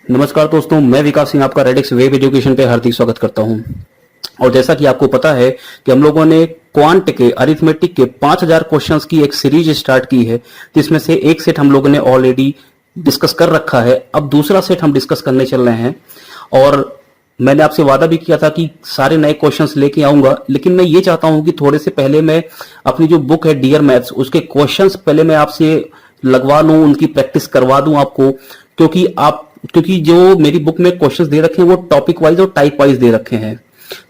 नमस्कार दोस्तों, मैं विकास सिंह आपका रेडिक्स वेब एजुकेशन पे हार्दिक स्वागत करता हूं। और जैसा कि आपको पता है कि हम लोगों ने क्वांट के अरिथमेटिक के 5000 क्वेश्चंस की एक सीरीज स्टार्ट की है, जिसमें से एक सेट हम लोगों ने ऑलरेडी डिस्कस कर रखा है। अब दूसरा सेट हम डिस्कस करने चल रहे हैं और मैंने आपसे वादा भी किया था कि सारे नए क्वेश्चंस लेके आऊंगा, लेकिन मैं ये चाहता हूं कि थोड़े से पहले मैं अपनी जो बुक है डियर मैथ्स, उसके क्वेश्चंस पहले मैं आपसे लगवा लूं, उनकी प्रैक्टिस करवा दूं आपको। क्योंकि जो मेरी बुक में क्वेश्चंस दे रखे हैं वो टॉपिक वाइज और टाइप वाइज दे रखे हैं,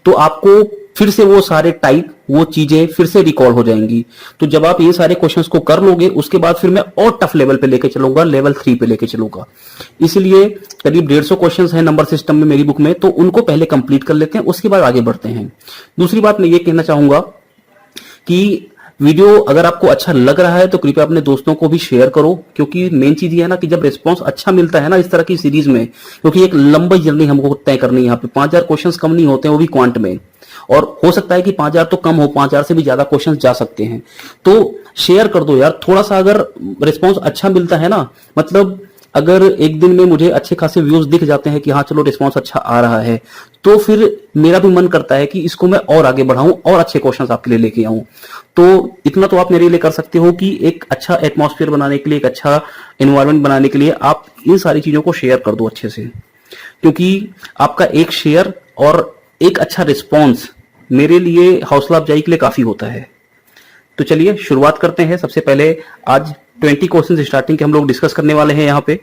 तो आपको फिर से वो सारे टाइप, वो चीजें फिर से रिकॉल हो जाएंगी। तो जब आप ये सारे क्वेश्चंस को कर लोगे, उसके बाद फिर मैं और टफ लेवल पे लेके चलूंगा, लेवल 3 पे लेके चलूंगा। इसलिए करीब 150 क्वेश्चंस हैं नंबर सिस्टम में मेरी बुक में, तो उनको पहले कंप्लीट कर लेते हैं, उसके बाद आगे बढ़ते हैं। दूसरी बात मैं ये कहना चाहूंगा कि वीडियो अगर आपको अच्छा लग रहा है तो कृपया अपने दोस्तों को भी शेयर करो, क्योंकि मेन चीज ये है ना कि जब रिस्पांस अच्छा मिलता है ना इस तरह की सीरीज में, क्योंकि एक लंबी जर्नी हमको तय करनी है। यहाँ पे 5000 क्वेश्चंस कम नहीं होते हैं, वो भी क्वांट में। और हो सकता है कि 5000 तो कम हो, 5000 से भी ज्यादा क्वेश्चंस जा सकते हैं। तो शेयर कर दो यार, थोड़ा सा अगर रिस्पांस अच्छा मिलता है ना, मतलब अगर एक दिन में मुझे अच्छे खासे व्यूज दिख जाते हैं कि हाँ चलो रिस्पांस अच्छा आ रहा है, तो फिर मेरा भी मन करता है कि इसको मैं और आगे बढ़ाऊं और अच्छे क्वेश्चंस आपके लिए लेके आऊं। तो इतना तो आप मेरे लिए कर सकते हो कि एक अच्छा एटमॉस्फेयर बनाने के लिए, एक अच्छा एनवायरनमेंट बनाने के लिए आप इन सारी चीजों को शेयर कर दो अच्छे से, क्योंकि आपका एक शेयर और एक अच्छा रिस्पॉन्स मेरे लिए हौसला अफजाई के लिए काफी होता है। तो चलिए शुरुआत करते हैं। सबसे पहले आज 20 क्वेश्चन स्टार्टिंग के हम लोग डिस्कस करने वाले हैं यहाँ पे,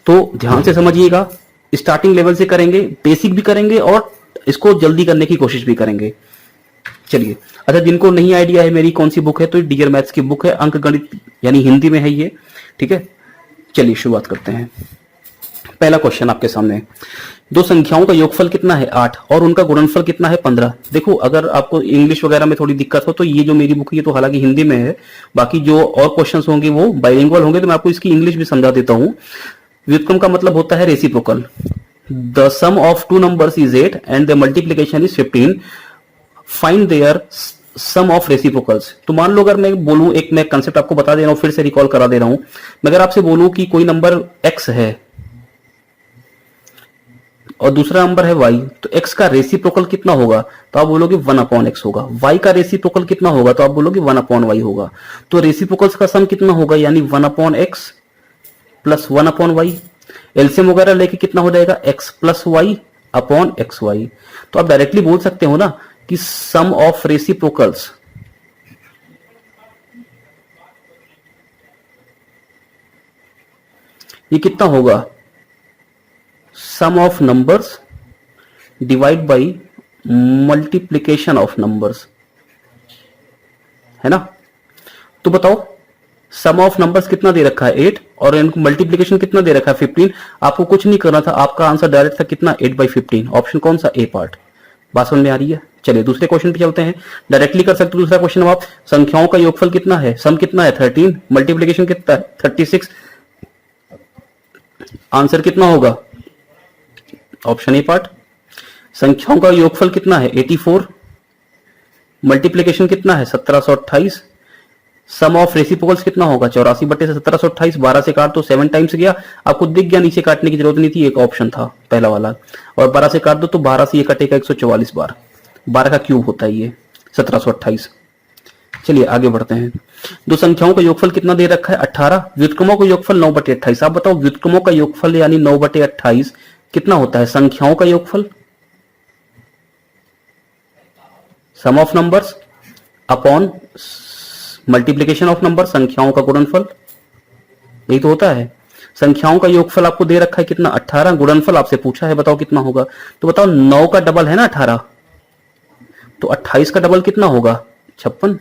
तो ध्यान से समझिएगा। स्टार्टिंग लेवल से करेंगे, बेसिक भी करेंगे और इसको जल्दी करने की कोशिश भी करेंगे। चलिए, अच्छा जिनको नहीं आइडिया है मेरी कौन सी बुक है, तो डियर मैथ्स की बुक है, अंक गणित यानी हिंदी में है ये, ठीक है। चलिए शुरुआत करते हैं। पहला क्वेश्चन आपके सामने, दो संख्याओं का योगफल कितना है 8 और उनका गुणनफल कितना है 15। देखो, अगर आपको इंग्लिश वगैरह में थोड़ी दिक्कत हो तो ये जो मेरी बुक है ये तो हालांकि हिंदी में है, बाकी जो और क्वेश्चंस होंगे वो बाइलिंगुअल होंगे, तो मैं आपको इसकी इंग्लिश भी समझा देता हूं। व्युत्क्रम का मतलब होता है reciprocal. The sum of two numbers is 8 and the multiplication is 15, find their sum of reciprocals. तो मान लो अगर मैं बोलूं, एक मैं कंसेप्ट आपको बता दे रहा हूं, फिर से रिकॉल करा दे रहा हूं। मैं अगर आपसे बोलूं कि कोई नंबर x है और दूसरा नंबर है y, तो x का रेसिप्रोकल कितना होगा, तो आप बोलोगे 1/x होगा। y का रेसिप्रोकल कितना होगा, तो आप बोलोगे 1/y होगा। तो रेसिप्रोकल्स का सम कितना होगा, यानी 1/x प्लस 1/y। एलसीएम वगैरह लेके कितना हो जाएगा, x plus Y upon X Y. तो आप डायरेक्टली बोल सकते हो ना कि सम ऑफ रेसिप्रोकल्स ये कितना होगा, sum of numbers divide by multiplication of numbers, है ना। तो बताओ सम ऑफ नंबर्स कितना दे रखा है 8 और इनको मल्टीप्लीकेशन कितना दे रखा है 15। आपको कुछ नहीं करना था, आपका आंसर डायरेक्ट था कितना 8/15। ऑप्शन कौन सा, ए पार्ट। बात समझ में आ रही है। चलिए दूसरे क्वेश्चन पे चलते हैं, डायरेक्टली कर सकते हो दूसरा क्वेश्चन। आप संख्याओं का योगफल कितना है, सम कितना है 13, मल्टीप्लीकेशन कितना है 36, आंसर कितना होगा, ऑप्शन ए पार्ट। संख्याओं का योगफल कितना है 84, मल्टीप्लीकेशन कितना है 1728, सम ऑफ रेसिप्रोकल्स कितना होगा 84/1728। 12 से काट तो 7 टाइम्स गया, आपको दिख गया, नीचे काटने की जरूरत नहीं थी, एक ऑप्शन था पहला वाला। और 12 से काट दो तो 12 से ये कटेगा 144 बार, 12 का क्यूब होता है ये 1728। चलिए आगे बढ़ते हैं। दो संख्याओं का योगफल कितना दे रखा है 18, व्युत्क्रमों का योगफल 9/28। आप बताओ व्युत्क्रमों का योगफल यानी 9/28 कितना होता है, संख्याओं का योगफल sum of numbers upon multiplication of number, संख्याओं का गुणनफल, यही तो होता है। संख्याओं का योगफल आपको दे रखा है कितना 18, गुणनफल आपसे पूछा है, बताओ कितना होगा। तो बताओ 9 का डबल है ना 18, तो 28 का डबल कितना होगा 56।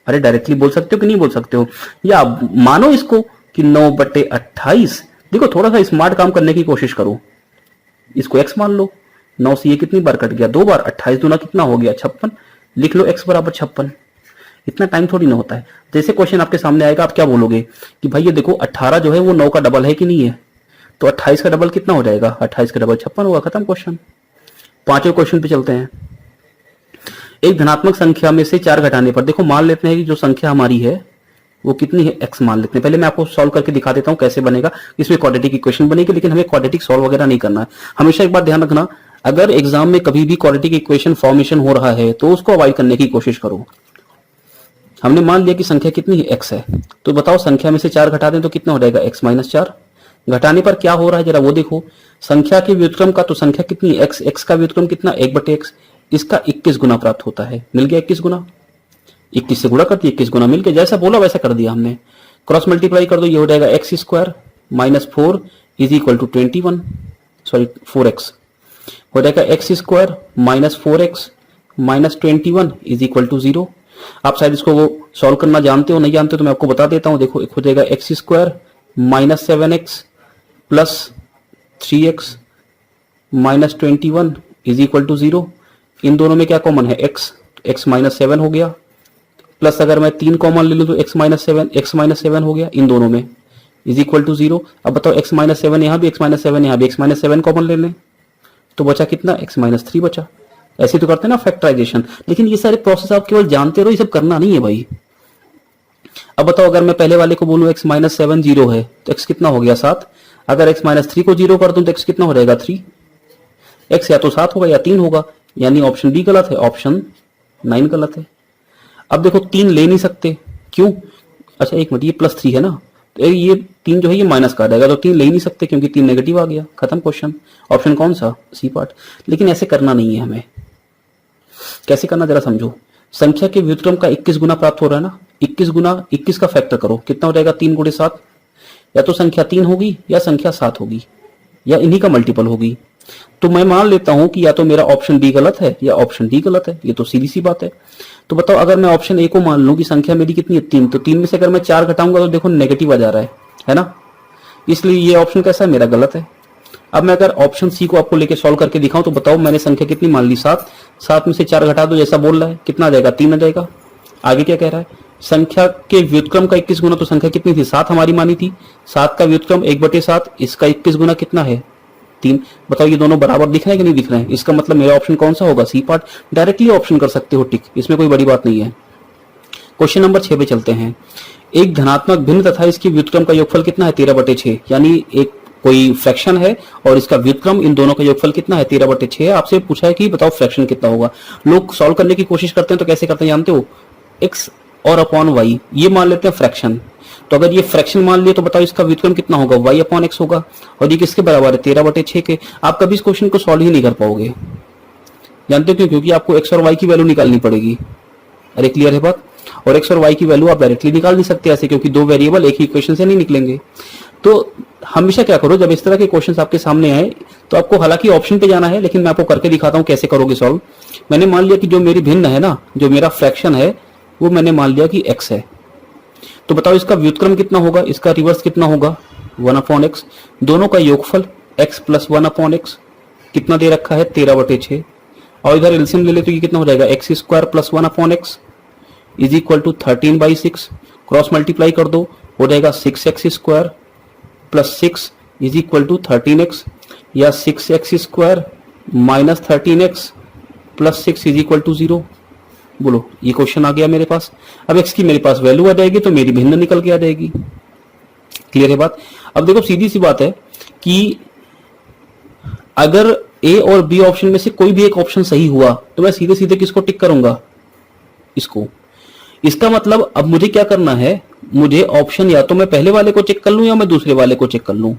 अरे डायरेक्टली बोल सकते हो कि नहीं बोल सकते हो, या मानो इसको कि 9/28। देखो थोड़ा सा स्मार्ट काम करने की कोशिश करो, इसको x मान लो, 9 से ये कितनी बार कट गया, 2 बार, 28 दूना कितना हो गया 56। लिख लो x बराबर 56। इतना टाइम थोड़ी ना होता है। जैसे क्वेश्चन आपके सामने आएगा आप क्या बोलोगे कि भाई ये देखो 18 जो है वो 9 का डबल है कि नहीं है, तो 28 का डबल कितना हो जाएगा, 28 का डबल 56 होगा, खत्म क्वेश्चन। पांचवें क्वेश्चन पे चलते हैं। एक धनात्मक संख्या में से 4 घटाने पर, देखो मान लेते हैं कि जो संख्या हमारी है वो कितनी है, x मान लेते हैं। पहले मैं आपको सॉल्व करके दिखा देता हूं कैसे बनेगा। इसमें क्वाड्रेटिक इक्वेशन बनेगी, लेकिन हमें क्वाड्रेटिक सॉल्व वगैरह नहीं करना है। हमेशा एक बात ध्यान रखना, अगर एग्जाम में कभी भी क्वाड्रेटिक इक्वेशन फॉर्मेशन हो रहा है तो उसको अवॉइड करने की कोशिश करो। हमने मान लिया कि संख्या कितनी है, x है, तो बताओ संख्या में से 4 घटा दें तो कितना हो जाएगा, x माइनस 4। घटाने पर क्या हो रहा है जरा वो देखो। संख्या के व्युत्क्रम का तो संख्या कितनी है, x का व्युत्क्रम कितना, 1/x। इसका 21 गुना प्राप्त होता है, मिल गया 21 गुना। 21 से गुणा कर दिया, 21 गुना मिल गया। जैसा बोला वैसा कर दिया हमने। क्रॉस मल्टीप्लाई कर दो, ये हो जाएगा X square minus 4 is equal to 21, sorry 4x हो जाएगा। X square minus 4x minus 21 is equal to 0। आप शायद इसको वो सॉल्व करना जानते हो, नहीं जानते तो मैं आपको बता देता हूं। देखो एक हो जाएगा X square minus 7x plus 3x minus 21 is equal to 0। इन दोनों में क्या कॉमन है, x माइनस 7 हो गया, प्लस अगर मैं 3 कॉमन ले लूं तो x माइनस 7 हो गया इन दोनों में, इज इक्वल टू 0। अब बताओ x माइनस 7 यहां भी, x माइनस 7 यहां भी, x माइनस 7 कॉमन ले लें तो बचा कितना, x माइनस 3 बचा। ऐसे तो करते हैं ना फैक्टराइजेशन, लेकिन ये सारे प्रोसेस आप केवल जानते रहो, ये सब करना नहीं है भाई। अब बताओ अगर मैं पहले वाले को बोलूं x माइनस 7 0 है तो x कितना हो गया 7। अगर x माइनस 3 को 0 कर दूं तो x कितना हो जाएगा 3। x या तो 7 होगा या 3 होगा, यानी ऑप्शन बी गलत है, ऑप्शन 9 गलत है। अब देखो 3 ले नहीं सकते, क्यों, अच्छा एक मिनट, ये प्लस 3 है ना, तो ये 3 जो है ये माइनस का आ जाएगा, तो 3 ले ही नहीं सकते क्योंकि 3 नेगेटिव आ गया, खत्म क्वेश्चन। ऑप्शन कौन सा, सी पार्ट। लेकिन ऐसे करना नहीं है हमें। कैसे करना जरा समझो। संख्या के व्युत्क्रम का 21 गुना प्राप्त हो रहा है ना, 21 गुना 21 का फैक्टर करो, कितना हो जाएगा 3 गुणे 7। या तो संख्या 3 होगी या संख्या 7 होगी या इन्हीं का मल्टीपल होगी। तो मैं मान लेता हूं कि या तो मेरा ऑप्शन बी गलत है या ऑप्शन डी गलत है, ये तो सीधी सी बात है। तो बताओ अगर मैं ऑप्शन ए को मान लूं कि संख्या मेरी कितनी है 3, तो 3 में से अगर मैं 4 घटाऊंगा तो देखो नेगेटिव आ जा रहा है ना, इसलिए ये ऑप्शन कैसा है, मेरा गलत है। अब मैं अगर ऑप्शन सी को आपको लेके सॉल्व करके दिखाऊं तो बताओ मैंने संख्या कितनी मान ली 7, 7 में से 4 घटा दो जैसा बोल रहा है, कितना आ जाएगा 3 आ जाएगा। आगे क्या कह रहा है, संख्या के व्युत्क्रम का 21 गुना, तो संख्या कितनी थी 7 हमारी मानी थी, 7 का व्युत्क्रम 1/7, इसका 21 गुना कितना है 3। बताओ ये दोनों बराबर दिख रहे हैं कि नहीं दिख रहे हैं, इसका मतलब मेरा ऑप्शन कौन सा होगा, सी पार्ट। डायरेक्टली ऑप्शन कर सकते हो टिक, इसमें कोई बड़ी बात नहीं है। क्वेश्चन नंबर 6 पे चलते हैं। एक धनात्मक भिन्न तथा इसके व्युत्क्रम का योगफल कितना है 13/6, यानी एक कोई फ्रैक्शन है और इसका व्युत्क्रम इन दोनों का योगफल कितना है 13/6। आपसे पूछा है कि बताओ फ्रैक्शन कितना होगा। लोग सॉल्व करने की कोशिश करते हैं तो कैसे करते हैं जानते हो, x और अपॉन y ये मान लेते हैं फ्रैक्शन। तो अगर ये फ्रैक्शन मान लिया तो बताओ इसका व्युत्क्रम कितना होगा, y अपॉन x होगा, और ये किसके बराबर है 13/6 के। आप कभी इस क्वेश्चन को सॉल्व ही नहीं कर पाओगे, जानते हो क्यों, क्योंकि आपको x और y की वैल्यू निकालनी पड़ेगी। अरे क्लियर है बात। और x और y की वैल्यू आप डायरेक्टली निकाल नहीं सकते ऐसे, क्योंकि दो वेरिएबल एक ही इक्वेशन से नहीं निकलेंगे। तो हमेशा क्या करो, जब इस तरह के क्वेश्चंस आपके सामने आए तो आपको हालांकि ऑप्शन पे जाना है, लेकिन मैं आपको करके दिखाता हूं कैसे करोगे सॉल्व। मैंने मान लिया कि जो मेरी भिन्न है ना, जो मेरा फ्रैक्शन है वो मैंने मान लिया कि x है। तो बताओ इसका व्युत्क्रम कितना होगा, इसका रिवर्स कितना होगा 1/x, दोनों का योगफल x प्लस 1/x कितना दे रखा है 13/6, और इधर एलसीएम ले ले तो ये कितना हो जाएगा x square plus 1/x is equal to 13/6। Cross multiply कर दो, हो जाएगा 6x square plus 6 is equal to 13x, या 6x square minus 13x plus 6 is equal to 0। बोलो ये क्वेश्चन आ गया मेरे पास। अब x की मेरे पास वैल्यू आ जाएगी तो मेरी भिन्न निकल के आ जाएगी। क्लियर है बात। अब देखो सीधी सी बात है कि अगर a और b ऑप्शन में से कोई भी एक ऑप्शन सही हुआ तो मैं सीधे सीधे किसको टिक करूंगा, इसको। इसका मतलब अब मुझे क्या करना है, मुझे ऑप्शन या तो मैं पहले वाले को चेक कर लूं या मैं दूसरे वाले को चेक कर लूं।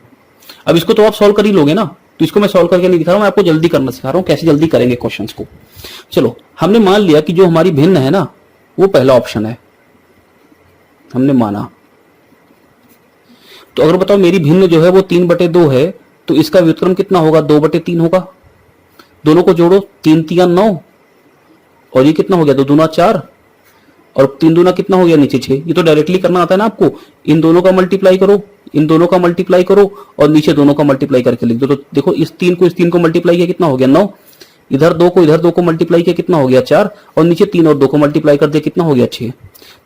अब इसको तो आप सॉल्व कर ही लोगे ना, तो इसको मैं सॉल्व करके नहीं दिखा रहा हूं, मैं आपको जल्दी करना सिखा रहा हूं कैसे जल्दी करेंगे क्वेश्चंस को। चलो हमने मान लिया कि जो हमारी भिन्न है ना वो पहला ऑप्शन है, हमने माना। तो अगर बताओ मेरी भिन्न जो है वो 3/2 है तो इसका व्युत्क्रम कितना होगा 2/3 होगा। दोनों को जोड़ो, 3 3 9, और ये कितना हो गया 2 दूना 4, और 3 दूना कितना हो गया नीचे 6। ये तो डायरेक्टली करना आता है ना आपको, इन दोनों का मल्टीप्लाई करो, इन दोनों का मल्टीप्लाई करो और नीचे दोनों का मल्टीप्लाई करके लिख दो। तो देखो इस 3 को मल्टीप्लाई किया कितना हो गया 9, इधर 2 को मल्टीप्लाई किया कितना हो गया 4, और नीचे 3 और 2 को मल्टीप्लाई कर दिया कितना हो गया 6।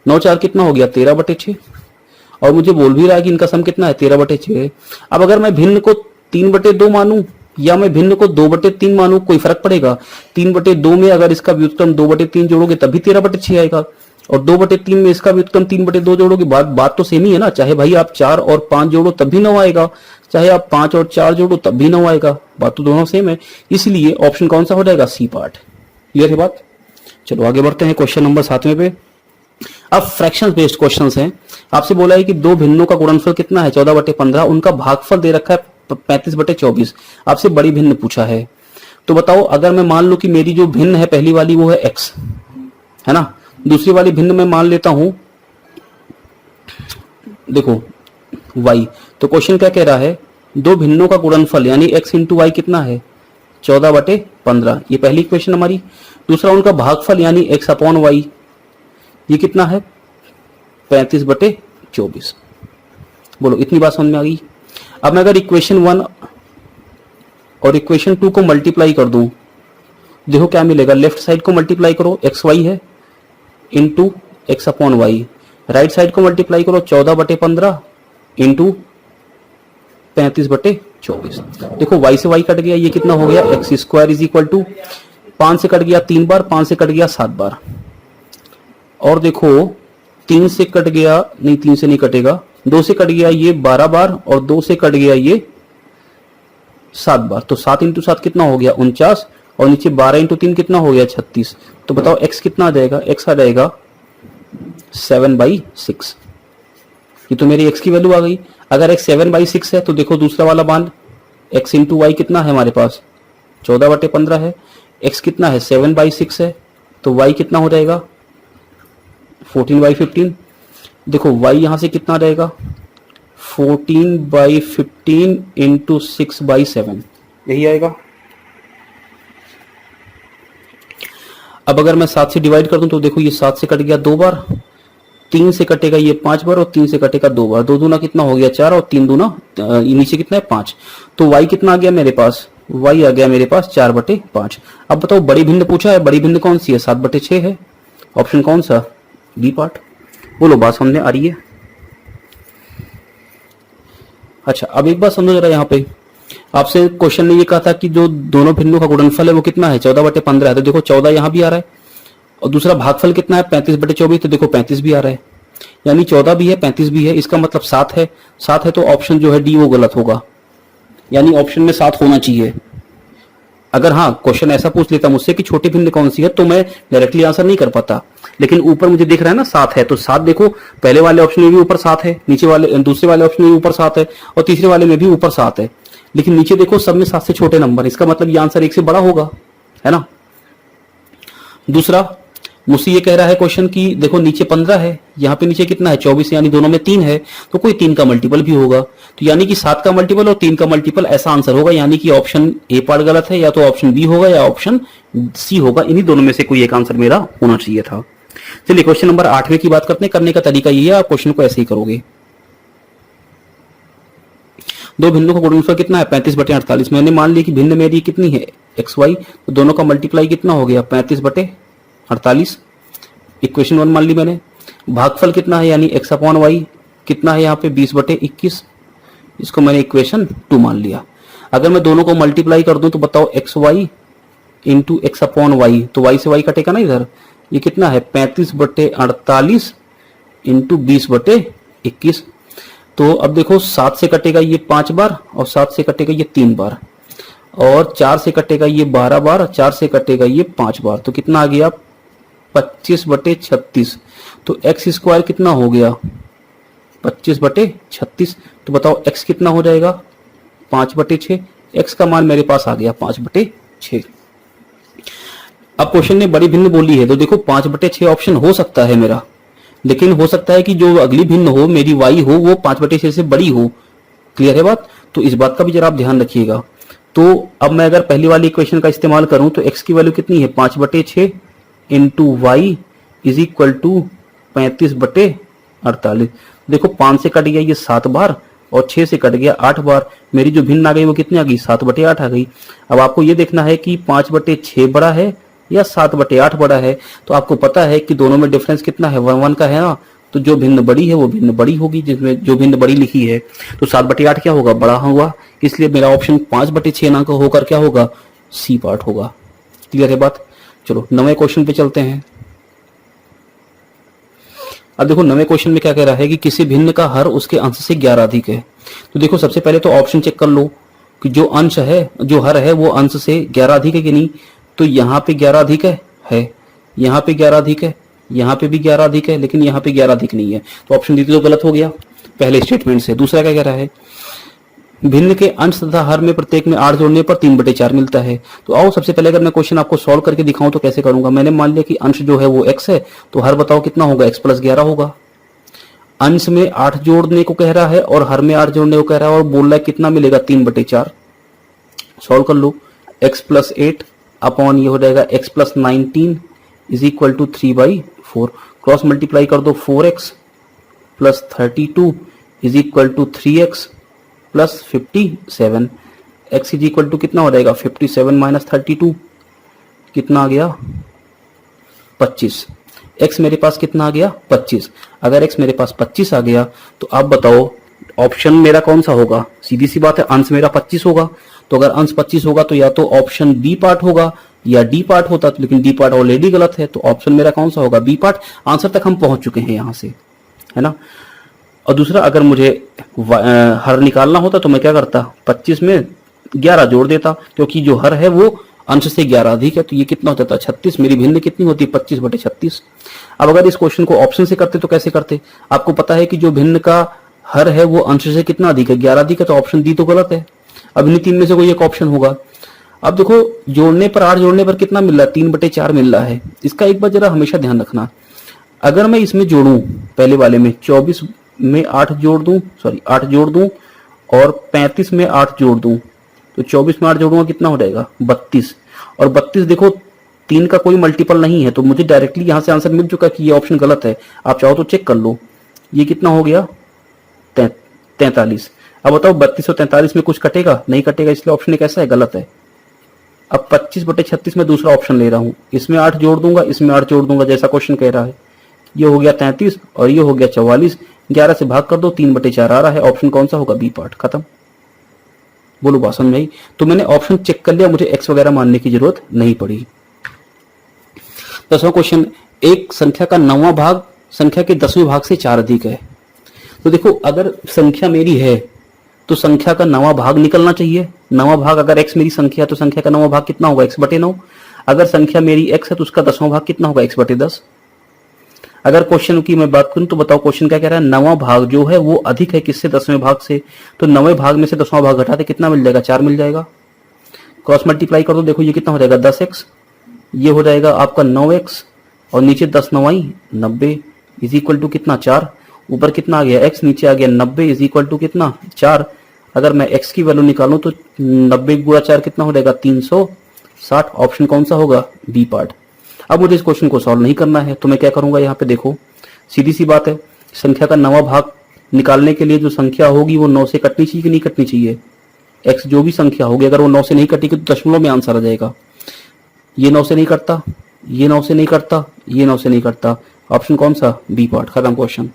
9 4 कितना हो गया 13/6, और मुझे बोल भी रहा है कि इनका सम कितना है 13/6। अब अगर मैं भिन्न को 3/2 मानूं या मैं भिन्न को 2/3 मानूं, कोई फर्क पड़ेगा। 3/2 में अगर इसका व्युत्क्रम 2/3 जोड़ोगे तभी 13/6 आएगा, और 2/3 में इसका व्युत्क्रम 3/2 जोड़ोगे, बात तो सेम ही है ना। चाहे भाई आप 4 और 5 जोड़ो तब भी 9 आएगा, चाहे आप 5 और 4 जोड़ो तब भी 9 आएगा, बात तो दोनों सेम है। इसलिए ऑप्शन कौन सा हो जाएगा? C part. क्लियर है बात? चलो आगे बढ़ते हैं क्वेश्चन नंबर 7वें पे। अब फ्रैक्शन बेस्ड क्वेश्चंस हैं। आपसे बोला है कि दो भिन्नों का गुणनफल कितना है? 14/15। उनका भागफल दे रखा है 35/24। आपसे बड़ी भिन्न पूछा है। तो बताओ, अगर मैं मान लूं कि मेरी जो भिन्न है पहली वाली वो है x, है ना, दूसरी वाली भिन्न मैं मान लेता हूं देखो y। तो क्वेश्चन क्या कह रहा है? दो भिन्नों का गुणनफल यानी x इंटू वाई कितना है? 14/15। ये पहली इक्वेशन हमारी। दूसरा, उनका भागफल यानी x अपॉन वाई, ये कितना है? 35/24। बोलो, इतनी बात समझ में आ गई? अब मैं अगर इक्वेशन 1 और इक्वेशन 2 को मल्टीप्लाई कर दूं, देखो क्या मिलेगा। लेफ्ट साइड को मल्टीप्लाई करो, एक्स वाई है, into x upon Y. Right side को मल्टीप्लाई करो, 14/15 इंटू 35/24। देखो y से y कट गया, ये कितना हो गया? X square is equal to 5 से कट गया 3 बार, 5 से कट गया 7 बार, और देखो 3 से कट गया, नहीं 3 से नहीं कटेगा, 2 से कट गया ये 12 बार, और 2 से कट गया ये 7 बार। तो 7 इंटू 7 कितना हो गया? 49, और नीचे 12 इंटू 3 कितना हो गया? 36। तो बताओ x कितना आ जाएगा? x आ जाएगा 7/6। ये तो मेरी x की वैल्यू आ गई। अगर x 7/6 है तो देखो दूसरा वाला बांध, x इंटू वाई कितना है हमारे पास? 14/15 है। x कितना है? 7/6 है। तो y कितना हो जाएगा? 14/15। देखो y यहां से कितना रहेगा? 14/15 इंटू 6/7, यही आएगा। अब अगर मैं 7 से डिवाइड कर दूं तो देखो ये 7 से कट गया 2 बार, 3 से कटेगा ये 5 बार, और 3 से कटेगा 2 बार। 2 दूना कितना हो गया? 4, और 3 दूना नीचे कितना है? 5। तो y कितना आ गया मेरे पास? y आ गया मेरे पास 4/5। अब बताओ, बड़ी भिन्न पूछा है, बड़ी भिन्न कौन सी है? 7/6 है। ऑप्शन कौन सा? B part. बोलो, बात समझ में आ रही है? अच्छा, अब एक बात समझो जरा। यहाँ पे आपसे क्वेश्चन ने ये कहा था कि जो दोनों भिन्नों का गुणनफल है वो कितना है? 14/15 है। तो देखो 14 यहां भी आ रहा है, और दूसरा भागफल कितना है? 35/24। तो देखो 35 भी आ रहा है, यानी 14 भी है 35 भी है। इसका मतलब 7 है। 7 है तो ऑप्शन जो है डी वो गलत होगा, यानी ऑप्शन में 7 होना चाहिए। अगर हाँ क्वेश्चन ऐसा पूछ लेता मुझसे कि छोटी भिन्न कौन सी है, तो मैं डायरेक्टली आंसर नहीं कर पाता। लेकिन ऊपर मुझे दिख रहा है ना 7 है, तो 7 देखो पहले वाले ऑप्शन में भी ऊपर 7 है, नीचे वाले दूसरे वाले ऑप्शन में भी ऊपर 7 है, और तीसरे वाले में भी ऊपर 7 है। लेकिन नीचे देखो सब में 7 से छोटे नंबर, इसका मतलब ये आंसर 1 से बड़ा होगा, है ना। दूसरा, मुझसे ये कह रहा है क्वेश्चन कि देखो नीचे 15 है, यहाँ पे नीचे कितना है? 24, यानी दोनों में 3 है, तो कोई 3 का मल्टीपल भी होगा। तो यानी कि 7 का मल्टीपल और 3 का मल्टीपल, ऐसा आंसर होगा। यानी कि ऑप्शन ए पार्ट गलत है, या तो ऑप्शन बी होगा या ऑप्शन सी होगा। इन्हीं दोनों में से कोई एक आंसर मेरा होना चाहिए था। चलिए क्वेश्चन नंबर 8वें की बात करते हैं। करने का तरीका ये है, आप क्वेश्चन को ऐसे ही करोगे। दो भिन्नों का गुणनफल कितना है? 35/48। मैंने मान लिया कि भिन्न मेरी कितनी है? X Y. तो दोनों का मल्टीप्लाई कितना हो गया? 35/48। इक्वेशन 1 मान ली मैंने। भागफल कितना है? यानी एक्स अपॉन वाई कितना है यहाँ पे? 20/21। इसको मैंने इक्वेशन 2 मान लिया। अगर मैं दोनों को मल्टीप्लाई कर दूं तो बताओ x y into x upon y, तो वाई से वाई कटेगा ना इधर। ये कितना है? 35/48 इंटू 20/21। तो अब देखो 7 से कटेगा ये 5 बार, और 7 से कटेगा ये 3 बार, और 4 से कटेगा ये 12 बार, 4 से कटेगा ये 5 बार। तो कितना आ गया? 25/36। तो एक्स स्क्वायर कितना हो गया? 25/36। तो बताओ एक्स कितना हो जाएगा? 5/6। एक्स का मान मेरे पास आ गया 5/6। अब क्वेश्चन ने बड़ी भिन्न बोली है, तो देखो 5/6 ऑप्शन हो सकता है मेरा, लेकिन हो सकता है कि जो अगली भिन्न हो मेरी वाई हो वो 5/6 से बड़ी हो। क्लियर है बात? तो इस बात का भी जरा आप ध्यान रखिएगा। तो अब मैं अगर पहली वाली इक्वेशन का इस्तेमाल करूं तो x की वैल्यू कितनी है? 5/6 into y is equal to 35/48। देखो 5 से कट गया ये 7 बार, और 6 से कट गया 8 बार। मेरी जो भिन्न आ गई वो कितनी आ गई? 7/8 आ गई। अब आपको ये देखना है कि 5/6 बड़ा है या 7/8 बड़ा है। तो आपको पता है कि दोनों में डिफरेंस कितना है? 1 1 का है ना। तो जो भिन्न बड़ी है वो भिन्न बड़ी होगी, जिसमें जो भिन्न बड़ी लिखी है। तो 7/8 क्या होगा? बड़ा हुआ। इसलिए मेरा ऑप्शन 5/6 ना होकर क्या होगा? सी पार्ट होगा। क्लियर है बात? चलो 9वें क्वेश्चन पे चलते हैं। अब देखो नवे क्वेश्चन में क्या कह रहा है कि किसी भिन्न का हर उसके अंश से 11 अधिक है। तो देखो सबसे पहले तो ऑप्शन चेक कर लो कि जो अंश है, जो हर है वो अंश से 11 अधिक है कि नहीं। तो यहाँ पे 11 अधिक है, यहाँ पे 11 अधिक है, यहाँ पे भी 11 अधिक है, लेकिन यहाँ पे 11 अधिक नहीं है। तो ऑप्शन डी तो गलत हो गया पहले स्टेटमेंट से। दूसरा क्या कह रहा है, भिन्न के अंश तथा हर में प्रत्येक में 8 जोड़ने पर 3/4 मिलता है। तो आओ सबसे पहले अगर मैं क्वेश्चन आपको सॉल्व करके दिखाऊं तो कैसे करूंगा। मैंने मान लिया कि अंश जो है वो x है, तो हर बताओ कितना होगा, x + 11 होगा। अंश में 8 जोड़ने को कह रहा है और हर में 8 जोड़ने को कह रहा है, और बोल रहा है कितना मिलेगा, 3/4। सॉल्व कर लो, x + 8 अपॉन ये हो जाएगा x + 19 = 3/4। क्रॉस मल्टीप्लाई कर दो, 4x + 32 = 3x + 57। x = कितना हो जाएगा, 57 - 32 कितना आ गया, 25। x मेरे पास कितना आ गया, 25। अगर x मेरे पास 25 आ गया तो आप बताओ ऑप्शन मेरा कौन सा होगा। सीधी सी बात है, अंश मेरा 25 होगा। तो अगर अंश 25 होगा तो या तो ऑप्शन बी पार्ट होगा या डी पार्ट होता, लेकिन डी पार्ट ऑलरेडी गलत है, तो ऑप्शन मेरा कौन सा होगा, बी पार्ट। आंसर तक हम पहुंच चुके हैं यहां से, है ना। और दूसरा, अगर मुझे हर निकालना होता तो मैं क्या करता, 25 में 11 जोड़ देता, क्योंकि जो हर है वो अंश से 11 अधिक है। तो ये कितना होता था, 36। मेरी भिन्न कितनी होती, 25/36। अब अगर इस क्वेश्चन को ऑप्शन से करते तो कैसे करते। आपको पता है कि जो भिन्न का हर है वो अंश से कितना अधिक है, 11 अधिक है, तो ऑप्शन डी तो गलत है। अब इन्हीं तीन में से कोई एक ऑप्शन होगा। अब देखो जोड़ने पर 8 जोड़ने पर कितना मिल रहा है, 3/4 मिल रहा है। इसका एक बार जरा हमेशा ध्यान रखना, अगर मैं इसमें जोड़ूं पहले वाले में 24 में 8 जोड़ दूं, 8 जोड़ दूं और 35 में 8 जोड़ दूं, तो 24 में 8 जोड़ूंगा कितना हो जाएगा, 32। और 32 देखो 3 का कोई मल्टीपल नहीं है, तो मुझे डायरेक्टली यहां से आंसर मिल चुका कि ये ऑप्शन गलत है। आप चाहो तो चेक कर लो, ये कितना हो गया, 43। अब बताओ 32 और 43 में कुछ कटेगा, नहीं कटेगा, इसलिए ऑप्शन एक ऐसा है, गलत है। अब 25/36 में दूसरा ऑप्शन ले रहा हूं, इसमें 8 जोड़ दूंगा, इसमें 8 जोड़ दूंगा, जैसा क्वेश्चन कह रहा है। ये हो गया 33 और ये हो गया 44। 11 से भाग कर दो, 3/4 आ रहा है। ऑप्शन कौन सा होगा, बी पार्ट। खत्म, बोलो बात समझ में आई। तो मैंने ऑप्शन चेक कर लिया, मुझे एक्स वगैरह मानने की जरूरत नहीं पड़ी। 10वां क्वेश्चन, एक संख्या का 9वां भाग संख्या के 10वें भाग से 4 अधिक है। तो देखो अगर संख्या मेरी है तो संख्या का 9वां भाग निकलना चाहिए। 9वां भाग, अगर x मेरी संख्या है तो संख्या का 9वां भाग कितना होगा, x/9। अगर संख्या मेरी x है तो उसका 10वां भाग कितना होगा, x/10। अगर क्वेश्चन की मैं बात करूं तो बताओ क्वेश्चन क्या कह रहा है, 9वां भाग जो है वो अधिक है किससे, 10वें भाग से। तो 9वें भाग में से 10वां भाग घटाते कितना मिल जाएगा, 4 मिल जाएगा। क्रॉस मल्टीप्लाई कर दो, देखो ये कितना हो जाएगा, 10x, ये हो जाएगा आपका 9x और नीचे 10 9 90 = कितना, 4। ऊपर कितना आ गया, x, नीचे आ गया 90 = कितना, 4। अगर मैं x की वैल्यू निकालूं तो 90 × 4 कितना हो जाएगा, 360। ऑप्शन कौन सा होगा, बी पार्ट। अब मुझे इस क्वेश्चन को सॉल्व नहीं करना है, तो मैं क्या करूंगा, यहाँ पे देखो सीधी सी बात है, संख्या का 9वां भाग निकालने के लिए जो संख्या होगी वो 9 से कटनी चाहिए कि नहीं कटनी चाहिए। x जो भी संख्या होगी अगर वो 9 से नहीं कटेगी तो दशमलव में आंसर आ जाएगा। ये 9 से नहीं कटता, ये 9 से नहीं कटता, ये 9 से नहीं कटता। ऑप्शन कौन सा, बी पार्ट। खत्म क्वेश्चन।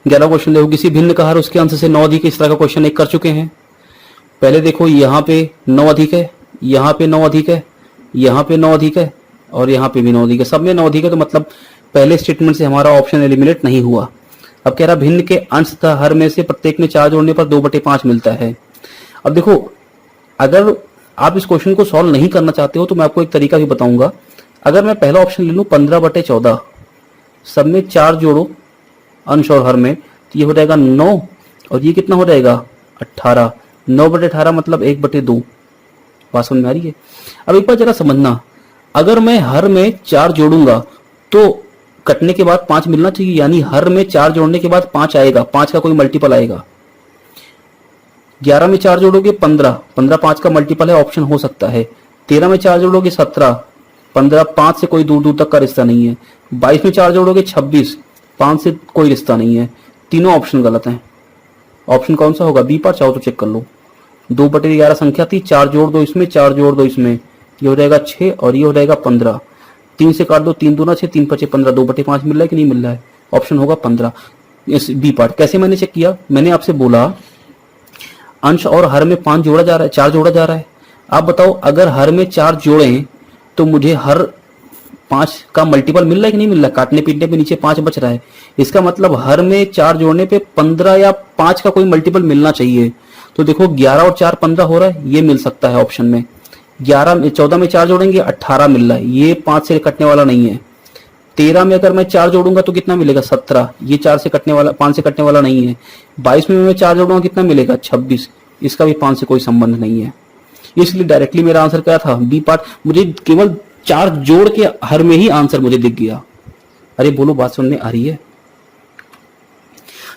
11वां क्वेश्चन देखो, किसी भिन्न का हर उसके अंश से 9 अधिक है। इस तरह का क्वेश्चन एक कर चुके हैं। पहले देखो यहाँ पे 9 अधिक है, यहाँ पे 9 अधिक है, यहाँ पे 9 अधिक है और यहाँ पे भी 9 अधिक है। सब में 9 अधिक है, तो मतलब पहले स्टेटमेंट से हमारा ऑप्शन एलिमिनेट नहीं हुआ। अब कह रहा भिन्न के अंश तथा हर में से प्रत्येक में 4 जोड़ने पर 2/5 मिलता है। अब देखो अगर आप इस क्वेश्चन को सॉल्व नहीं करना चाहते हो तो मैं आपको एक तरीका भी बताऊंगा। अगर मैं पहला ऑप्शन ले लूं 15/14, सब में 4 जोड़ो अंश और हर में, तो ये हो जाएगा 9 और ये कितना हो जाएगा, 18। 9/18 मतलब 1/2। बात समझ में आ रही है। अब एक बार जरा समझना, अगर मैं हर में 4 जोड़ूंगा तो कटने के बाद 5 मिलना चाहिए, यानी हर में 4 जोड़ने के बाद 5 आएगा, 5 का कोई मल्टीपल आएगा। 11 में 4 जोड़ोगे 15, 15 5 का मल्टीपल है, ऑप्शन हो सकता है। 13 में 4 जोड़ोगे 17, 15 5 से कोई दूर दूर तक का रिश्ता नहीं है। 22 में 4 जोड़ोगे 26, 5 से कोई रिश्ता नहीं है। तीनों ऑप्शन गलत हैं। ऑप्शन कौन सा होगा, बी पार्ट। चाहो तो चेक कर लो। 2/11 संख्या थी, 4 जोड़ दो इसमें, 4 जोड़ दो इसमें, ये हो जाएगा 6 और ये हो जाएगा 15। 3 से काट दो, 3 दूना 6, 3 5 15, 2/5 मिल रहा है कि नहीं मिल रहा है। ऑप्शन होगा 15, इस बी पार्ट। कैसे मैंने चेक किया, मैंने आपसे बोला अंश और हर में 5 जोड़ा जा रहा है, 4 जोड़ा जा रहा है। आप बताओ अगर हर में 4 जोड़ें तो मुझे हर 5 का मल्टीपल मिल रहा है कि नहीं मिल रहा है? काटने पीटने पे नीचे 5 बच रहा है, इसका मतलब हर में 4 जोड़ने पे 15 या 5 का कोई मल्टीपल मिलना चाहिए। तो देखो 11 और 4 15 हो रहा है, ये मिल सकता है ऑप्शन में। 14 में 4 जोड़ेंगे 18 मिल रहा है, ये 5 से कटने वाला नहीं है। 13 में अगर मैं 4 जोड़ूंगा तो कितना मिलेगा? 17, ये 4 से कटने वाला, 5 से कटने वाला नहीं है। 22 में मैं 4 जोड़ूंगा कितना मिलेगा? 26, इसका भी 5 से कोई संबंध नहीं है। इसलिए डायरेक्टली मेरा आंसर क्या था? B part. मुझे केवल 4 जोड़ के हर में ही आंसर मुझे दिख गया। अरे बोलो, बात समझ में आ रही है?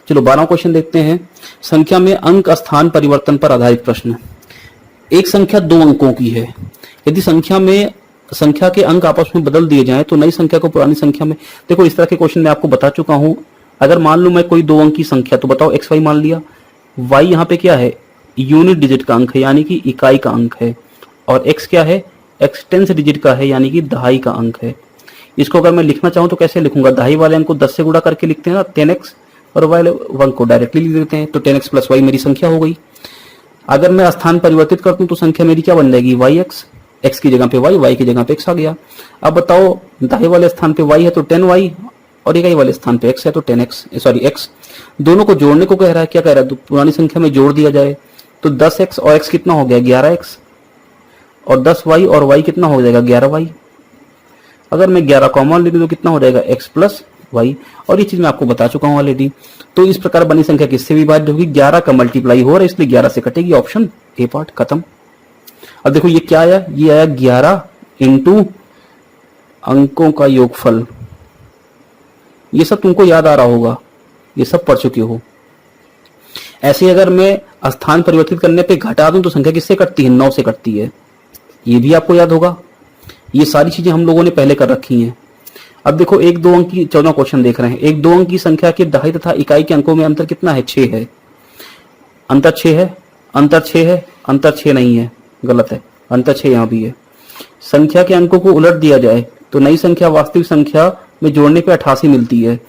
चलो 12वां क्वेश्चन देखते हैं। संख्या में अंक स्थान परिवर्तन पर आधारित प्रश्न। एक संख्या 2 अंकों की है, यदि संख्या के अंक आपस में बदल दिए जाएं तो नई संख्या को पुरानी संख्या में। देखो इस तरह के क्वेश्चन मैं आपको बता चुका हूं। अगर मान लूं मैं कोई 2 अंक की संख्या, तो बताओ एक्स वाई मान लिया। वाई यहाँ पे क्या है? यूनिट डिजिट का अंक है, यानी कि इकाई का अंक है। और एक्स क्या है? एक्स टेंस डिजिट का है, यानी कि दहाई का अंक है। इसको अगर मैं लिखना चाहूं तो कैसे लिखूंगा? दहाई वाले अंक को 10 से गुणा करके लिखते हैं ना, 10x, और वाले अंक को डायरेक्टली लिख देते हैं, तो 10x प्लस वाई मेरी संख्या हो गई। अगर मैं स्थान परिवर्तित कर दूं तो संख्या मेरी क्या बन जाएगी? वाई एक्स, एक्स की जगह पे वाई, वाई की जगह पे एक्स आ गया। अब बताओ दाएं वाले स्थान पे वाई है तो 10y, और इकाई वाले स्थान पे एक्स है तो 10x, सॉरी एक्स। दोनों को जोड़ने को कह रहा है, क्या कह रहा है? तो पुरानी संख्या में जोड़ दिया जाए तो 10x और x कितना हो गया? 11x, और 10y और y कितना हो जाएगा? 11y। अगर मैं 11 कॉमन ले लूं तो कितना हो जाएगा? x plus y. और ये चीज मैं आपको बता चुका हूं ऑलरेडी। तो इस प्रकार बनी संख्या किससे विभाज्य होगी? 11 का मल्टीप्लाई हो रहा है, इसलिए 11 से कटेगी। ऑप्शन ए पार्ट खत्म। अब देखो ये क्या आया? ये आया 11 इंटू अंकों का योगफल। ये सब तुमको याद आ रहा होगा, ये सब पढ़ चुके हो। ऐसे अगर मैं स्थान परिवर्तित करने पे घटा दूं तो संख्या किससे कटती है? 9 से कटती है, ये भी आपको याद होगा। ये सारी चीजें हम लोगों ने पहले कर रखी हैं। अब देखो 1-2 अंक की 14 क्वेश्चन देख रहे हैं। 1-2 अंक की संख्या के दहाई तथा इकाई के अंकों में अंतर कितना है? 6 है। अंतर 6 है, अंतर 6 है, अंतर 6 नहीं है, गलत है, अंतर 6 यहां भी है। संख्या के अंकों को उलट दिया जाए तो नई संख्या वास्तविक संख्या में जोड़ने पे 88 मिलती है।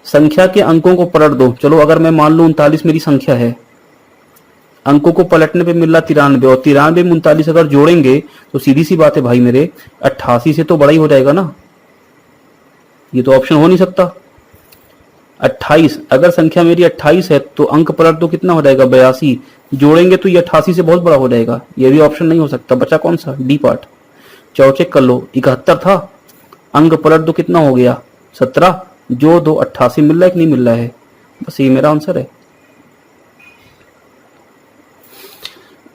संख्या के अंकों को पलट दो। चलो अगर मैं मान लूं 39 मेरी संख्या है, अंकों को पलटने पे मिल रहा 93, और 93 में 39 अगर जोड़ेंगे तो सीधी सी बात है भाई मेरे, 88 से तो बड़ा ही हो जाएगा ना। ये तो ऑप्शन हो नहीं सकता। 28, अगर संख्या मेरी 28 है तो अंक पलट दो, कितना हो जाएगा? 82, जोड़ेंगे तो ये 88 से बहुत बड़ा हो जाएगा। ये भी ऑप्शन नहीं हो सकता। बचा कौन सा? D part. चेक कर लो, 71 था, अंक पलट दो, कितना हो गया? 17, जो 2 88 मिल रहा है कि नहीं मिल रहा है? बस ये मेरा आंसर है।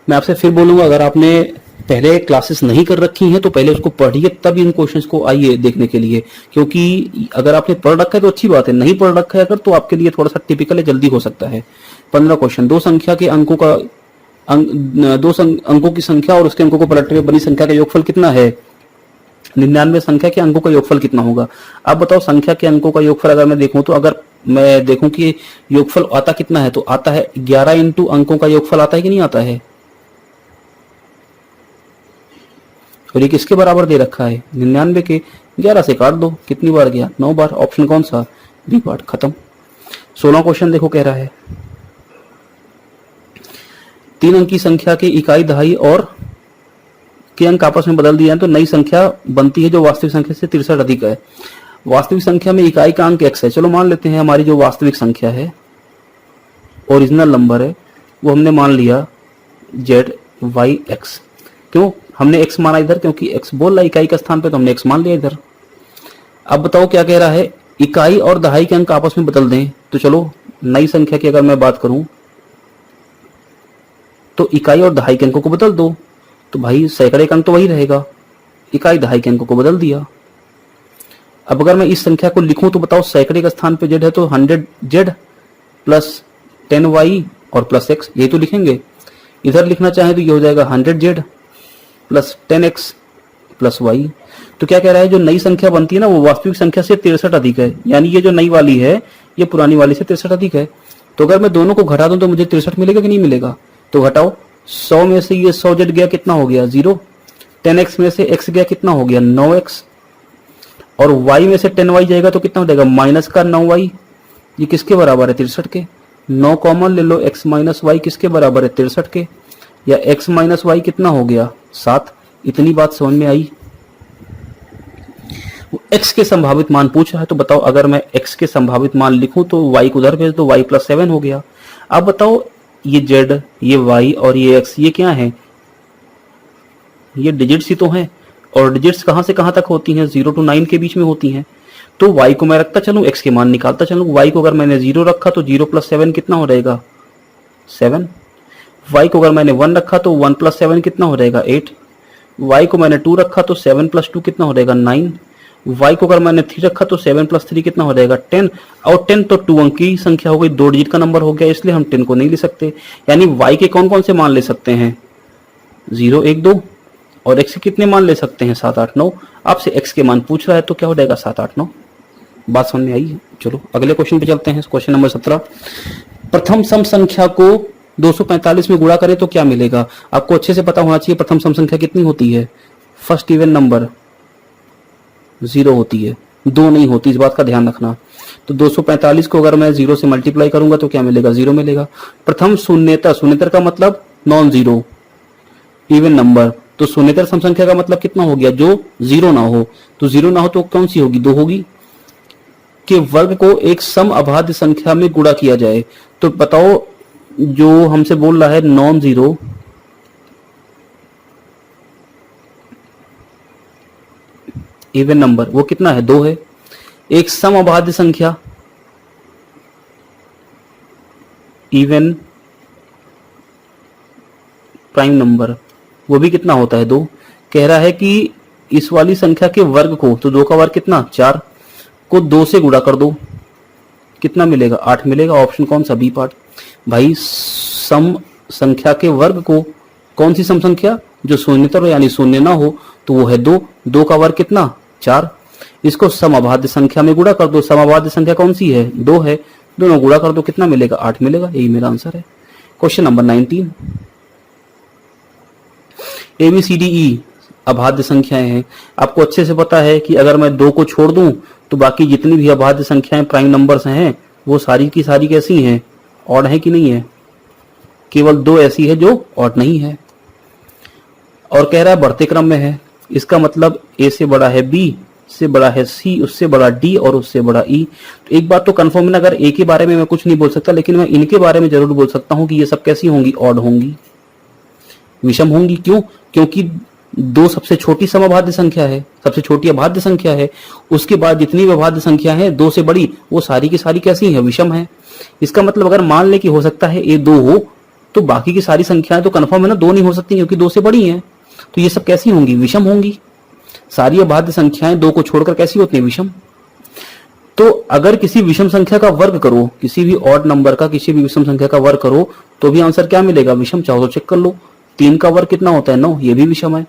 मैं आपसे फिर बोलूंगा, अगर आपने पहले क्लासेस नहीं कर रखी हैं तो पहले उसको पढ़िए, तब इन क्वेश्चंस को आइए देखने के लिए। क्योंकि अगर आपने पढ़ रखा है तो अच्छी बात है, नहीं पढ़ रखा है अगर तो आपके लिए थोड़ा सा टिपिकल है, जल्दी हो सकता है। 15 क्वेश्चन। 2 संख्या के अंकों का अंकों की संख्या और उसके अंकों को पलटने पर बनी संख्या का योगफल कितना है? 99 संख्या के अंकों का योगफल कितना होगा? अब बताओ संख्या के अंकों का योगफल अगर मैं देखूं तो, अगर मैं देखूं कि योगफल आता कितना है, तो आता है 11 इंटू अंकों का योगफल आता है कि नहीं आता है? और ये किसके बराबर दे रखा है? 99 के। 11 से काट दो, कितनी बार गया? 9 बार। ऑप्शन कौन सा? बी पार्ट खत्म। 16 क्वेश्चन देखो, कह रहा है 3 अंक की संख्या के इकाई, दहाई और के अंक आपस में बदल दिए हैं तो नई संख्या बनती है जो वास्तविक संख्या से 63 अधिक है। वास्तविक संख्या में इकाई का अंक x है। चलो मान लेते हैं हमारी जो वास्तविक संख्या है, ओरिजिनल नंबर है, वो हमने मान लिया ZYX। क्यों हमने x माना इधर? क्योंकि x बोल रहा है इकाई का स्थान पे, तो हमने x मान लिया इधर। अब बताओ क्या कह रहा है? इकाई और दहाई के अंक आपस में बदल दें। तो चलो नई संख्या की अगर मैं बात करूं तो इकाई और दहाई के अंकों को बदल दो, तो भाई सैकड़े का अंक तो वही रहेगा, इकाई दहाई के अंकों को बदल दिया। अब अगर मैं इस संख्या को लिखूं तो बताओ सैकड़े का स्थान पे z है तो 100z प्लस 10y और प्लस x, ये तो लिखेंगे। इधर लिखना चाहे तो ये हो जाएगा 100z plus 10x plus y। तो क्या कह रहा है? जो नई संख्या बनती है ना वो वास्तविक संख्या से 63 अधिक है, यानी ये जो नई वाली है ये पुरानी वाली से 63 अधिक है। तो अगर मैं दोनों को घटा दूं तो मुझे 63 मिलेगा कि नहीं मिलेगा? तो घटाओ, 100 में से ये 100z गया, कितना हो गया? 0। 10x में से x गया, कितना हो गया? 9x। और y में से 10y जाएगा तो कितना हो जाएगा? माइनस का 9y। ये किसके बराबर है? 63 के। 9 कॉमन ले लो, x माइनस वाई किसके बराबर है? 63 के। या x माइनस वाई कितना हो गया? 7। इतनी बात समझ में आई? वो x के संभावित मान पूछ रहा है, तो बताओ अगर मैं x के संभावित मान लिखूं तो y को उधर भेज दो, y + 7 हो गया। अब बताओ ये z, ये y और ये x, ये क्या है? ये डिजिट्स ही तो हैं, और डिजिट्स कहां से कहां तक होती हैं? 0 to 9 के बीच में होती हैं। तो y को मैं रखता चलूं, x के मान निकालता चलूं। y को अगर मैंने 0 रखा तो 0 + 7 कितना हो जाएगा? 7। y को अगर मैंने 1 रखा तो 1 + 7 कितना हो जाएगा? 8। y को मैंने 2 रखा तो 7 + 2 कितना हो जाएगा? 9। y को अगर मैंने 3 रखा तो 7 + 3 कितना हो जाएगा? 10। और 10 तो 2 अंक की संख्या हो गई, 2 डिजिट का नंबर हो गया, इसलिए हम 10 को नहीं ले सकते। यानी y के कौन कौन से मान ले सकते हैं? 0, 1, 2। और x के कितने मान ले सकते हैं? 7, 8, 9। आपसे x के मान पूछ रहा है तो क्या हो जाएगा? 7, 8, 9। बात समझ में आई है? चलो अगले क्वेश्चन पे चलते हैं। Question number 17। प्रथम सम संख्या को 245 में गुणा करें तो क्या मिलेगा? आपको अच्छे से पता होना चाहिए प्रथम सम संख्या कितनी होती है। फर्स्ट इवन नंबर 0 होती है, 2 नहीं होती, इस बात का ध्यान रखना। तो 245 को अगर मैं 0 से मल्टीप्लाई करूंगा तो क्या मिलेगा? 0 मिलेगा। प्रथम शून्येतर, शून्येतर का मतलब नॉन जीरो इवन नंबर, तो शून्येतर सम संख्या का मतलब कितना हो गया? जो 0 ना हो। तो 0 ना हो तो कौन सी होगी? 2 होगी। के वर्ग को एक सम अभाज्य संख्या में गुणा किया जाए, तो बताओ जो हमसे बोल रहा है नॉन जीरो इवन नंबर, वो कितना है? 2 है। एक सम अभाज्य संख्या इवन प्राइम नंबर, वो भी कितना होता है? 2। कह रहा है कि इस वाली संख्या के वर्ग को, तो 2 का वर्ग कितना? 4 को 2 से गुणा कर दो, कितना मिलेगा? 8 मिलेगा। ऑप्शन कौन सा? B part. भाई सम संख्या के वर्ग को, कौन सी सम संख्या? जो शून्यतर हो यानी शून्य ना हो, तो वो है 2। 2 का वर्ग कितना? 4। इसको सम अभाज्य संख्या में गुणा कर दो। सम अभाज्य संख्या कौन सी है? 2 है। दोनों गुणा कर दो, कितना मिलेगा? 8 मिलेगा। यही मेरा आंसर है। Question number 19। ABCDE अभाज्य संख्याएं हैं। आपको अच्छे से पता है कि अगर मैं 2 को छोड़ दूं तो बाकी जितनी भी अभाज्य संख्याएं प्राइम नंबर्स हैं वो सारी की सारी कैसी हैं? ऑड है कि नहीं है? केवल 2 ऐसी है जो ऑड नहीं है। और कह रहा है बढ़ते क्रम में है, इसका मतलब A से बड़ा है B, से बड़ा है C, उससे बड़ा D और उससे बड़ा E। तो एक बात तो कंफर्म है ना, अगर A के बारे में मैं कुछ नहीं बोल सकता, लेकिन मैं इनके बारे में जरूर बोल सकता हूं कि ये सब कैसी होंगी? ऑड होंगी, विषम होंगी। क्यों? क्योंकि 2 सबसे छोटी समअभाज्य संख्या है, सबसे छोटी अभाज्य संख्या है। उसके बाद जितनी भी अभाज्य संख्या है 2 से बड़ी, वो सारी की सारी कैसी है? विषम है। इसका मतलब अगर मान ले कि हो सकता है A 2 हो, तो बाकी की सारी संख्याएं तो कंफर्म है ना 2 नहीं हो सकती, क्योंकि 2 से बड़ी हैं। तो ये सब कैसी होंगी? विषम होंगी। सारी अभाज्य संख्याएं 2 को छोड़कर कैसी होती है? विषम। तो अगर किसी विषम संख्या का वर्ग करो, किसी भी ऑड नंबर का किसी भी विषम संख्या का वर्ग करो, तो भी आंसर क्या मिलेगा? विषम। चाहो तो चेक कर लो। 3 का वर्ग कितना होता है? 9, ये भी विषम है।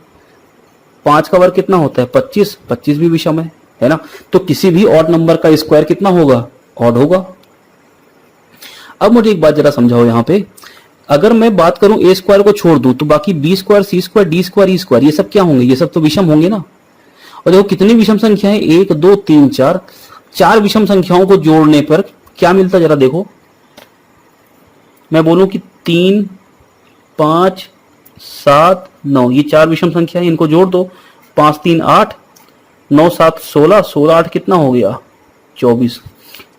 5 का वर्ग कितना होता है? 25, 25 भी विषम है ना। तो किसी भी ऑड नंबर का स्क्वायर कितना होगा? ऑड होगा। अब मुझे एक बात जरा समझाओ यहाँ पे, अगर मैं बात करूं A स्क्वायर को छोड़ दूं तो बाकी B square, C square, D square, E square, ये सब क्या होंगे? ये सब तो विषम होंगे ना। और देखो कितनी विषम संख्या है? 1, 2, 3, 4। 4 विषम संख्याओं को जोड़ने पर क्या मिलता है? जरा देखो, मैं बोलूं कि 3, 5, 7, 9, ये 4 विषम संख्या है, इनको जोड़ दो। 5, 3, 8, 9, 7, 16, 16, 8 कितना हो गया? 24।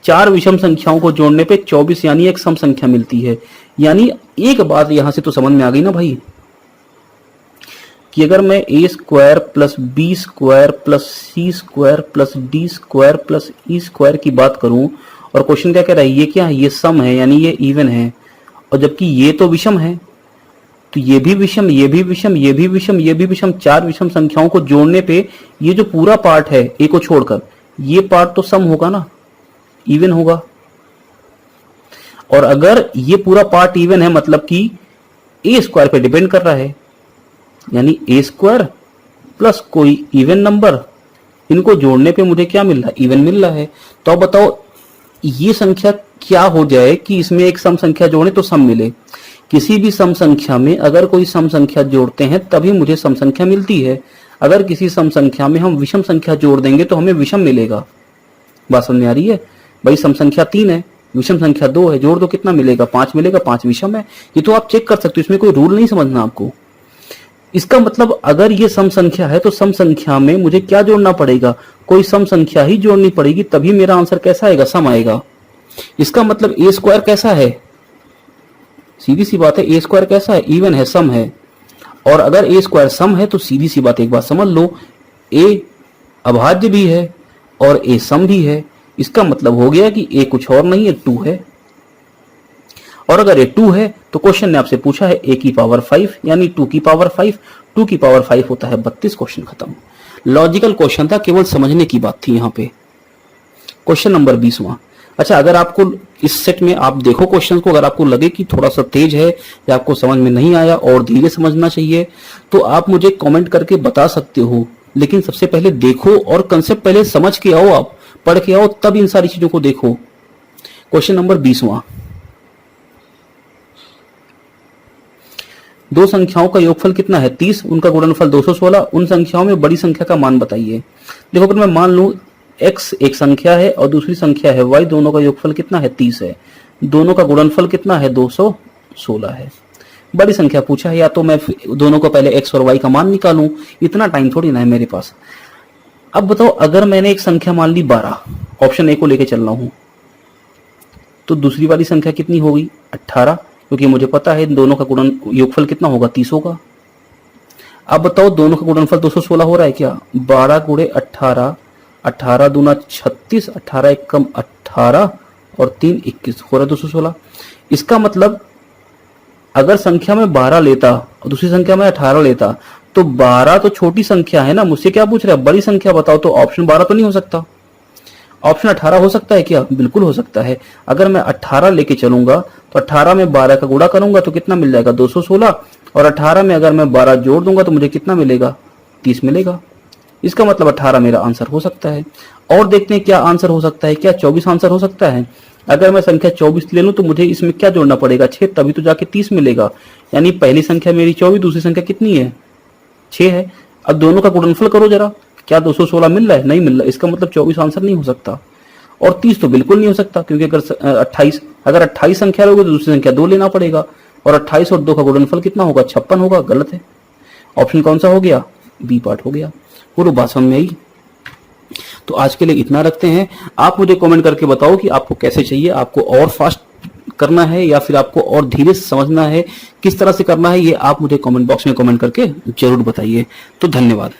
4 विषम संख्याओं को जोड़ने पे 24 यानी एक सम संख्या मिलती है। यानी एक बात यहां से तो समझ में आ गई ना भाई, कि अगर मैं A square plus B square plus C square plus D square plus E square की बात करूं, और क्वेश्चन क्या कह रहा है? ये क्या है? ये सम है, यानी ये इवन है। और जबकि ये तो विषम है, तो ये भी विषम, ये भी विषम, ये भी विषम, ये भी विषम। 4 विषम संख्याओं को जोड़ने पे ये जो पूरा पार्ट है A को छोड़कर, ये पार्ट तो सम होगा ना, इवन होगा। और अगर ये पूरा पार्ट इवन है, मतलब कि A स्क्वायर पे डिपेंड कर रहा है, यानी A स्क्वायर प्लस कोई इवन नंबर, इनको जोड़ने पे मुझे क्या मिल रहा है? इवन मिल रहा है। तो अब बताओ ये संख्या क्या हो जाए कि इसमें एक सम संख्या जोड़े तो सम मिले। किसी भी सम संख्या में अगर कोई सम संख्या जोड़ते हैं तभी मुझे सम संख्या मिलती है। अगर किसी सम संख्या में हम विषम संख्या जोड़ देंगे तो हमें विषम मिलेगा। बात समझ में आ रही है भाई? सम संख्या 3 है, विषम संख्या 2 है, जोड़ दो कितना मिलेगा? 5 मिलेगा। 5 विषम है। ये तो आप चेक कर सकते हो, इसमें कोई रूल नहीं समझना आपको। इसका मतलब अगर ये सम संख्या है तो सम संख्या में मुझे क्या जोड़ना पड़ेगा? कोई सम संख्या ही जोड़नी पड़ेगी, तभी मेरा आंसर कैसा आएगा, सम आएगा। इसका मतलब ए स्क्वायर कैसा है, सीधी सी बात है, ए स्क्वायर कैसा है, इवन है, सम है। और अगर ए स्क्वायर सम है तो सीधी सी बात एक बात समझ लो, ए अभाज्य भी है और ए सम भी है। इसका मतलब हो गया कि ए कुछ और नहीं है, 2 है। और अगर ए 2 है तो क्वेश्चन ने आपसे पूछा है a की पावर 5 यानी 2 की पावर 5, 2 की पावर 5 होता है 32। क्वेश्चन खत्म। लॉजिकल क्वेश्चन था, केवल समझने की बात थी यहाँ पे। क्वेश्चन नंबर 20वां। अच्छा, अगर आपको इस सेट में आप देखो क्वेश्चन को, अगर आपको लगे कि थोड़ा सा तेज है या आपको समझ में नहीं आया और धीरे समझना चाहिए तो आप मुझे कमेंट करके बता सकते हो। लेकिन सबसे पहले देखो और कंसेप्ट पहले समझ के आओ, आप पढ़ के आओ, तब इन सारी चीजों को देखो। क्वेश्चन नंबर 20वां। दो संख्याओं का योगफल कितना है, 30, उनका गुणनफल 216। उन संख्याओं में बड़ी संख्या का मान बताइए। देखो, अगर मैं मान लूं x एक संख्या है और दूसरी संख्या है y, दोनों का योगफल कितना है, 30 है। दोनों का गुणनफल कितना है, 216 है। बड़ी संख्या पूछा है, या तो मैं दोनों को पहले x और y का मान निकालूं, इतना टाइम थोड़ी ना है मेरे पास। अब बताओ, अगर मैंने एक संख्या मान ली 12, ऑप्शन ए को लेके चल रहा हूं, तो दूसरी वाली संख्या कितनी होगी, 18, क्योंकि मुझे पता है दोनों का गुणन योगफल कितना होगा, 30 होगा। अब बताओ, दोनों का गुणनफल 216 हो रहा है क्या, 12 गुणे 18, 18 दूना 36, 18 एकम 18 और 3 21, हो रहा 216। इसका मतलब अगर संख्या में 12 लेता और दूसरी संख्या में 18 लेता तो 12 तो छोटी संख्या है ना, मुझसे क्या पूछ रहा है, बड़ी संख्या बताओ। तो ऑप्शन 12 तो नहीं हो सकता, ऑप्शन 18 हो सकता है क्या, बिल्कुल हो सकता है। अगर मैं 18 लेके चलूंगा तो 18 में 12 का गुणा करूंगा तो कितना मिल जाएगा, 216। और 18 में अगर मैं 12 जोड़ दूंगा तो मुझे कितना मिलेगा, 30 मिलेगा। इसका मतलब 18 मेरा आंसर हो सकता है। और देखते हैं क्या आंसर हो सकता है, क्या 24 आंसर हो सकता है। अगर मैं संख्या 24 ले लूं तो मुझे इसमें क्या जोड़ना पड़ेगा, 6, तभी तो जाके 30 मिलेगा। यानी पहली संख्या मेरी 24, दूसरी संख्या कितनी है, 6 है। अब दोनों का गुणनफल करो जरा, क्या 216 मिल रहा है, नहीं मिल रहा। इसका मतलब 24 आंसर नहीं हो सकता। और 30 तो बिल्कुल नहीं हो सकता, क्योंकि अगर 28 संख्या लोगे तो दूसरी संख्या 2 लेना पड़ेगा। और 28 और 2 का गुणनफल कितना होगा, 56 होगा, गलत है। ऑप्शन कौन सा हो गया, बी पार्ट हो गया। पूरी बात समझ में आई। तो आज के लिए इतना रखते हैं। आप मुझे कमेंट करके बताओ कि आपको कैसे चाहिए, आपको और फास्ट करना है या फिर आपको और धीरे से समझना है, किस तरह से करना है, ये आप मुझे कमेंट बॉक्स में कमेंट करके जरूर बताइए। तो धन्यवाद।